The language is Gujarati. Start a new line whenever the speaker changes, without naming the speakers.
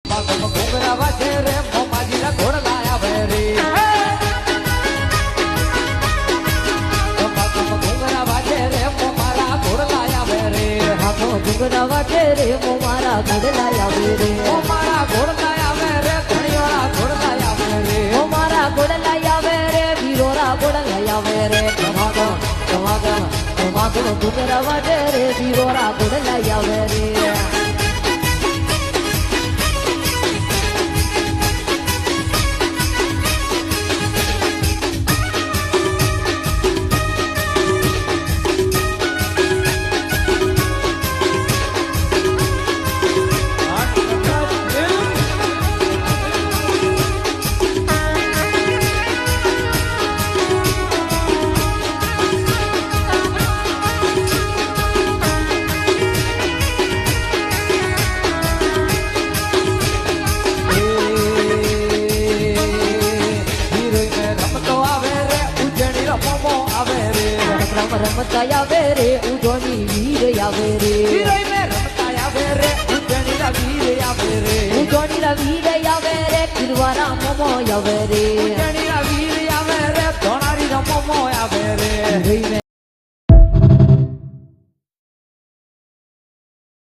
ઘૂંઘરા વાગે રે મોમાજીના ઘોડલા આવે રે ઘૂંઘરા વાગે રે મોમારા ઘોડલા આવે રે
ઘૂંઘરા વાગે રે મોમારા ઘોડલા આવે રે
મોમારા ઘોડલા આવે રે ઘણીવાળા ઘોડલા આવે રે
મોમારા ઘોડલા આવે રે વીરોરા ઘોડલા આવે રે ધમાગમ ધમાગમ ધમાગમ ઘૂંઘરા વાગે રે વીરોરા ઘોડલા આવે રે રમતા આવે રે ઉજોની વીર આવે રે
રમતા આવે રે ઉજણીના વીર આવે રે
ઉજોની વીર આવે રે કિરવારા મોમો આવે રે
ઉજણીના